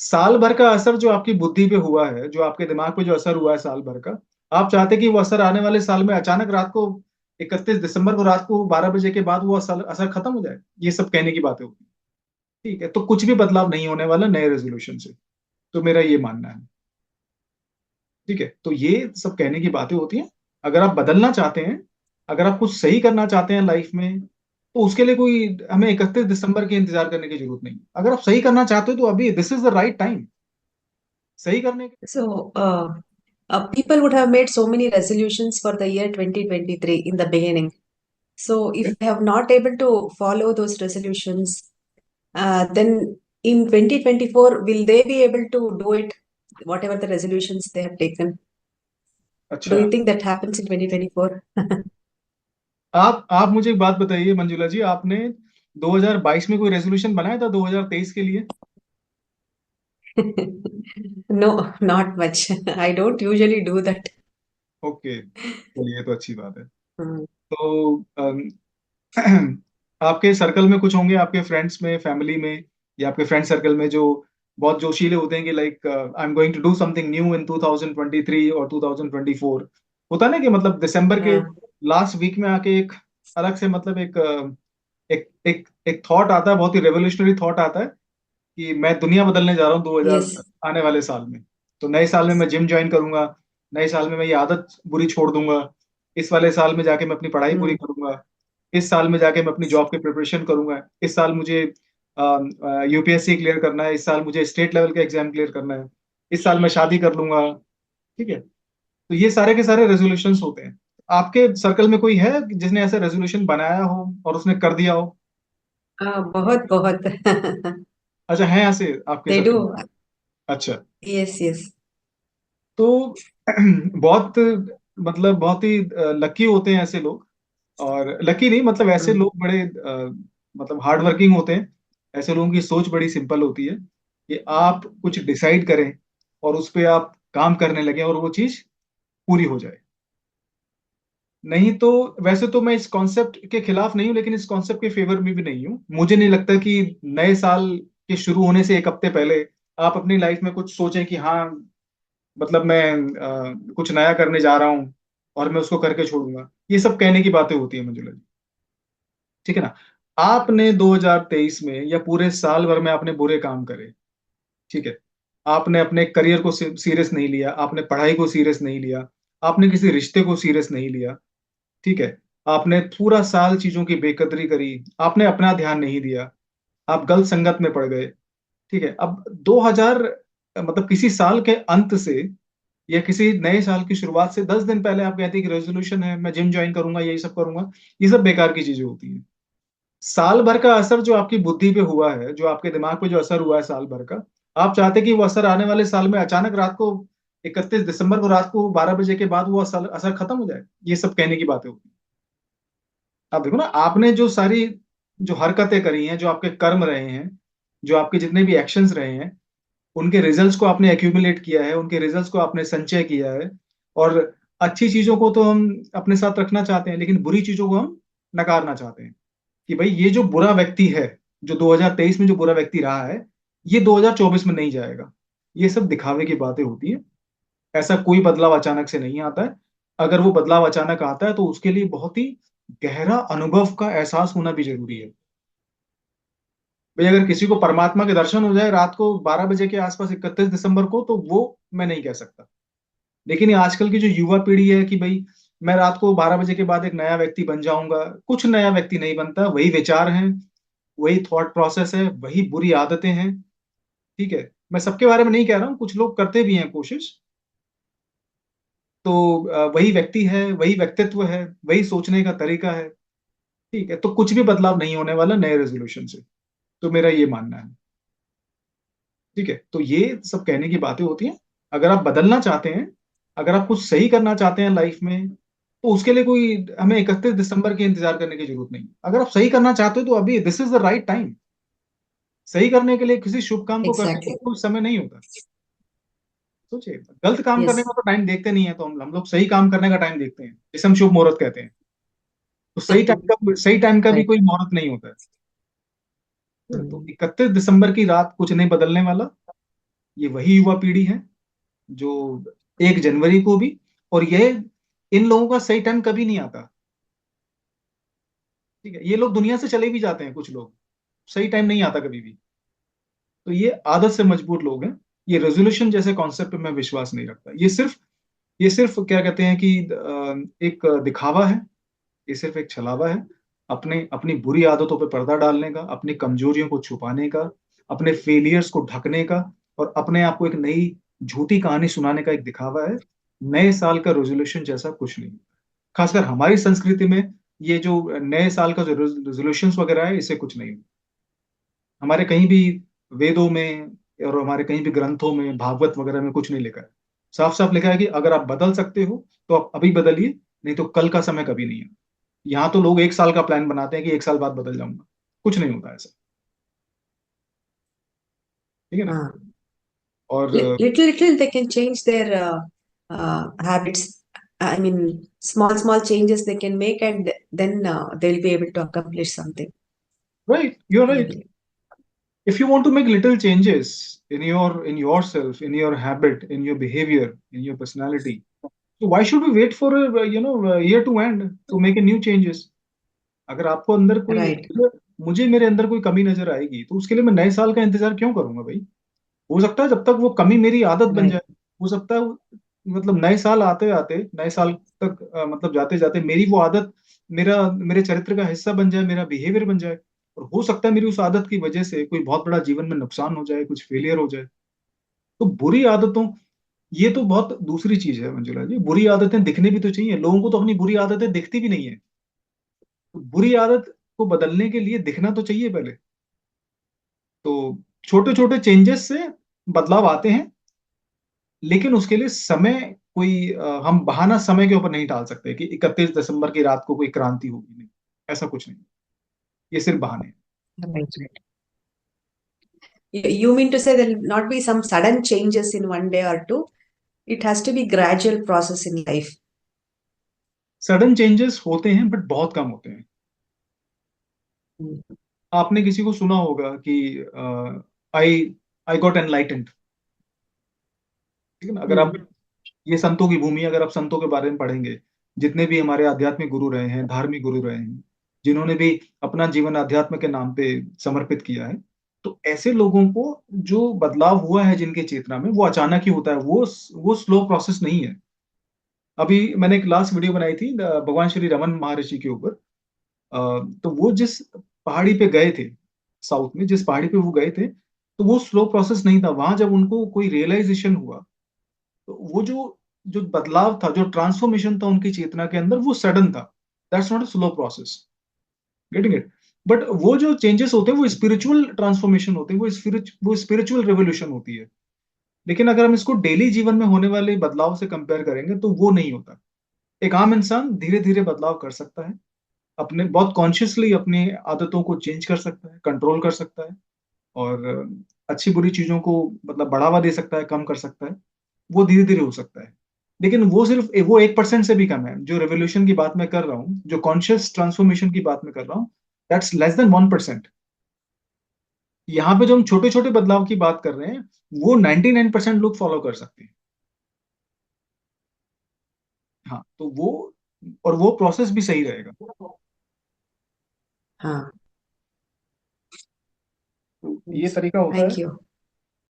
साल भर का असर जो आपकी बुद्धि पे हुआ है, जो आपके दिमाग पे जो असर हुआ है साल भर का, आप चाहते कि वो असर आने वाले साल में अचानक रात को 31 दिसंबर को रात को 12 बजे के बाद वो असर असर खत्म हो जाए। ये सब कहने की बातें होती हैं। ठीक है, तो कुछ भी बदलाव नहीं होने वाला नए रेजोल्यूशन से। तो मेरा ये मानना है। ठीक है, तो ये सब कहने की बातें होती हैं। अगर आप बदलना चाहते हैं, अगर आप कुछ सही करना चाहते हैं लाइफ में, तो उसके लिए कोई हमें 31 दिसंबर के इंतजार करने की जरूरत नहीं। अगर आप सही करना चाहते हो तो अभी this is the right time सही करने के। So, people would have made so many resolutions for the year 2023 in the beginning. So, if they have not able to follow those resolutions, then in 2024, will they be able to do it, whatever the resolutions they have taken? Do अच्छा, you think that happens in 2024? आप मुझे एक बात बताइए मंजुला जी, आपने 2022 में कोई resolution बनाया था 2023 के लिए? No, not much. I don't usually do that. Okay, चलिए ये तो अच्छी बात है। Hmm. तो आपके सर्कल में कुछ होंगे, आपके फ्रेंड्स में, फैमिली में, या आपके फ्रेंड सर्कल में जो बहुत जोशीले होते हैं कि like I am going to do something new in 2023 और 2024। होता है ना कि मतलब दिसंबर के Uh, लास्ट वीक में आके एक अलग से मतलब एक थॉट आता है, बहुत ही रेवोल्यूशनरी थॉट आता है कि मैं दुनिया बदलने जा रहा हूँ 2000 yes. आने वाले साल में। तो नए साल में मैं जिम ज्वाइन करूंगा, नए साल में मैं ये आदत बुरी छोड़ दूंगा, इस वाले साल में जाके मैं अपनी पढ़ाई पूरी Hmm. करूंगा, इस साल में जाके मैं अपनी जॉब की प्रिपरेशन करूंगा, इस साल मुझे यूपीएससी क्लियर करना है, इस साल मुझे स्टेट लेवल का एग्जाम क्लियर करना है, इस साल मैं शादी कर लूंगा। ठीक है, तो ये सारे के सारे रेजोल्यूशंस होते हैं। आपके सर्कल में कोई है जिसने ऐसा रेजोल्यूशन बनाया हो और उसने कर दिया हो? बहुत बहुत. अच्छा, है ऐसे आपके They सर्कल में? do. अच्छा, Yes, yes. तो बहुत मतलब बहुत ही लकी होते हैं ऐसे लोग। और लकी नहीं, मतलब ऐसे Hmm. लोग बड़े मतलब हार्ड वर्किंग होते हैं। ऐसे लोगों की सोच बड़ी सिंपल होती है कि आप कुछ डिसाइड करें और उस पे आप काम करने लगे और वो चीज पूरी हो जाए। नहीं तो वैसे तो मैं इस कॉन्सेप्ट के खिलाफ नहीं हूँ, लेकिन इस कॉन्सेप्ट के फेवर में भी नहीं हूँ। मुझे नहीं लगता कि नए साल के शुरू होने से एक हफ्ते पहले आप अपनी लाइफ में कुछ सोचें कि हाँ, मतलब मैं कुछ नया करने जा रहा हूँ और मैं उसको करके छोड़ूंगा। ये सब कहने की बातें होती है मुझे लगी। ठीक है ना? आपने 2023 में या पूरे साल भर में आपने बुरे काम करे। ठीक है, आपने अपने करियर को सीरियस नहीं लिया, आपने पढ़ाई को सीरियस नहीं लिया, आपने किसी रिश्ते को सीरियस नहीं लिया। ठीक है, आपने पूरा साल चीजों की बेकदरी करी, आपने अपना ध्यान नहीं दिया, आप गलत संगत में पड़ गए। ठीक है, अब 2000 मतलब किसी साल के अंत से या किसी नए साल की शुरुआत से 10 दिन पहले आप कहते हैं कि रेजोल्यूशन है मैं जिम ज्वाइन करूंगा, यही सब करूंगा। ये सब बेकार की चीजें होती हैं। साल भर का असर जो आपकी बुद्धि पे हुआ है, जो आपके दिमाग पे जो असर हुआ है साल भर का, आप चाहते कि वो असर आने वाले साल में अचानक रात को 31 दिसंबर को रात को 12 बजे के बाद वो असर असर खत्म हो जाए। ये सब कहने की बातें होती हैं। आप देखो ना, आपने जो सारी जो हरकतें करी हैं, जो आपके कर्म रहे हैं, जो आपके जितने भी एक्शंस रहे हैं, उनके रिजल्ट्स को आपने एक्यूमुलेट किया है, उनके रिजल्ट्स को आपने संचय किया है। और अच्छी चीजों को तो हम अपने साथ रखना चाहते हैं, लेकिन बुरी चीजों को हम नकारना चाहते हैं कि भाई ये जो बुरा व्यक्ति है, जो 2023 में जो बुरा व्यक्ति रहा है, ये 2024 में नहीं जाएगा। ये सब दिखावे की बातें होती हैं। ऐसा कोई बदलाव अचानक से नहीं आता है। अगर वो बदलाव अचानक आता है तो उसके लिए बहुत ही गहरा अनुभव का एहसास होना भी जरूरी है। भाई अगर किसी को परमात्मा के दर्शन हो जाए रात को 12 बजे के आसपास 31 दिसंबर को, तो वो मैं नहीं कह सकता। लेकिन ये आजकल की जो युवा पीढ़ी है कि भाई मैं रात को 12 बजे के बाद एक नया व्यक्ति बन जाऊंगा, कुछ नया व्यक्ति नहीं बनता। वही विचार हैं, वही थॉट प्रोसेस है, वही बुरी आदतें हैं। ठीक है, मैं सबके बारे में नहीं कह रहा हूँ, कुछ लोग करते भी हैं कोशिश। तो वही व्यक्ति है, वही व्यक्तित्व है, वही सोचने का तरीका है। ठीक है, तो कुछ भी बदलाव नहीं होने वाला नए रेजोल्यूशन से। तो मेरा ये मानना है। ठीक है, तो ये सब कहने की बातें होती हैं। अगर आप बदलना चाहते हैं, अगर आप कुछ सही करना चाहते हैं लाइफ में, तो उसके लिए कोई हमें 31 दिसंबर के इंतजार करने की जरूरत नहीं। अगर आप सही करना चाहते हो तो अभी this is the right time. सही करने के लिए किसी शुभ काम को करने के Exactly. लिए कोई समय नहीं होता। सोचिए, गलत काम करने Yes. का तो टाइम देखते नहीं है, तो हम लोग सही काम करने का टाइम देखते हैं, जिसे हम शुभ मुहूर्त कहते हैं। तो सही टाइम का भी Right. कोई मुहूर्त नहीं होता है। तो Hmm. 31 दिसंबर की रात कुछ नहीं बदलने वाला। ये वही युवा पीढ़ी है जो 1 जनवरी को भी, और ये इन लोगों का सही टाइम कभी नहीं आता। ठीक है, ये लोग दुनिया से चले भी जाते हैं कुछ लोग, सही टाइम नहीं आता कभी भी। तो ये आदत से मजबूर लोग हैं। ये रेजोल्यूशन जैसे कॉन्सेप्ट पे मैं विश्वास नहीं रखता। ये सिर्फ क्या कहते हैं कि एक दिखावा है। ये सिर्फ एक छलावा है, अपने अपनी बुरी आदतों पे पर्दा डालने का, अपनी कमजोरियों को छुपाने का, अपने फेलियर्स को ढकने का, और अपने आप को एक नई झूठी कहानी सुनाने का एक दिखावा है। नए साल का रेजोल्यूशन जैसा कुछ नहीं। खासकर हमारी संस्कृति में ये जो नए साल का जो रेजोल्यूशंस वगैरह है, इससे कुछ नहीं। हमारे कहीं भी वेदों में और हमारे कहीं भी ग्रंथों में, भागवत वगैरह में कुछ नहीं लिखा है। साफ साफ लिखा है कि अगर आप बदल सकते हो तो आप अभी बदलिए, नहीं तो कल का समय कभी नहीं है। यहाँ तो लोग 1 साल का प्लान बनाते हैं कि 1 साल बाद बदल जाऊंगा। कुछ नहीं होता ऐसा। ठीक है ना? हाँ. और Little they can change their habits. I mean, small changes they can make, and then they'll be able to accomplish something. Right, you are I right. believe. If you want to make little changes in yourself, in your habit, in your behavior, in your personality, so why should we wait for a year to end to make a new changes? अगर आपको अंदर कोई, Right. मुझे मेरे अंदर कोई कमी नजर आएगी तो उसके लिए मैं नए साल का इंतजार क्यों करूंगा भाई? हो सकता है जब तक वो कमी मेरी आदत बन Right. जाए, हो सकता है मतलब नए साल आते आते, नए साल तक मतलब जाते जाते मेरी वो आदत मेरे चरित्र का हिस्सा बन जाए, मेरा बिहेवियर बन जाए। और हो सकता है मेरी उस आदत की वजह से कोई बहुत बड़ा जीवन में नुकसान हो जाए, कुछ फेलियर हो जाए। तो बुरी आदतों, ये तो बहुत दूसरी चीज है मंजुला जी। बुरी आदतें दिखने भी तो चाहिए, लोगों को तो अपनी बुरी आदतें दिखती भी नहीं है। तो बुरी आदत को बदलने के लिए दिखना तो चाहिए पहले। तो छोटे छोटे चेंजेस से बदलाव आते हैं, लेकिन उसके लिए समय कोई हम बहाना समय के ऊपर नहीं डाल सकते कि 31 दिसंबर की रात को कोई क्रांति होगी। नहीं, ऐसा कुछ नहीं। ये सिर्फ बहाने हैं। Right. You mean to say there will not be some sudden changes in one day or two? It has to be gradual process in life. Sudden changes होते हैं बट बहुत कम होते हैं। Mm. आपने किसी को सुना होगा कि आई आई गॉट एनलाइटेंड। ठीक है ना? अगर आप Mm. ये संतों की भूमि, अगर आप संतों के बारे में पढ़ेंगे, जितने भी हमारे आध्यात्मिक गुरु रहे हैं, धार्मिक गुरु रहे हैं, जिन्होंने भी अपना जीवन अध्यात्म के नाम पे समर्पित किया है, तो ऐसे लोगों को जो बदलाव हुआ है जिनके चेतना में, वो अचानक ही होता है। वो स्लो प्रोसेस नहीं है। अभी मैंने एक लास्ट वीडियो बनाई थी भगवान श्री रमन महर्षि के ऊपर। तो वो जिस पहाड़ी पे गए थे, साउथ में जिस पहाड़ी पे वो गए थे, तो वो स्लो प्रोसेस नहीं था। वहां जब उनको कोई रियलाइजेशन हुआ, तो वो जो जो बदलाव था, जो ट्रांसफॉर्मेशन था उनकी चेतना के अंदर, वो सडन था। That's not a slow process. Getting it? But वो जो चेंजेस होते हैं वो स्पिरिचुअल ट्रांसफॉर्मेशन होते हैं, वो स्पिरिचुअल रेवोल्यूशन होती है। लेकिन अगर हम इसको डेली जीवन में होने वाले बदलाव से कंपेयर करेंगे तो वो नहीं होता। एक आम इंसान धीरे धीरे बदलाव कर सकता है, अपने बहुत कॉन्शियसली अपनी आदतों को चेंज कर सकता है, कंट्रोल कर सकता है, और अच्छी बुरी चीजों को मतलब बढ़ावा दे सकता है, कम कर सकता है। वो धीरे धीरे हो सकता है। लेकिन वो सिर्फ वो 1% से भी कम है। जो रेवोल्यूशन की बात मैं कर रहा हूँ, जो कॉन्शियस ट्रांसफॉर्मेशन की बात मैं कर रहा हूँ, दैट्स लेस देन 1%। यहाँ पे जो हम छोटे छोटे बदलाव की बात कर रहे हैं, वो 99% लोग फॉलो कर सकते हैं। हाँ, तो वो, और वो प्रोसेस भी सही रहेगा। हाँ. तो ये तरीका होता है। Thank you.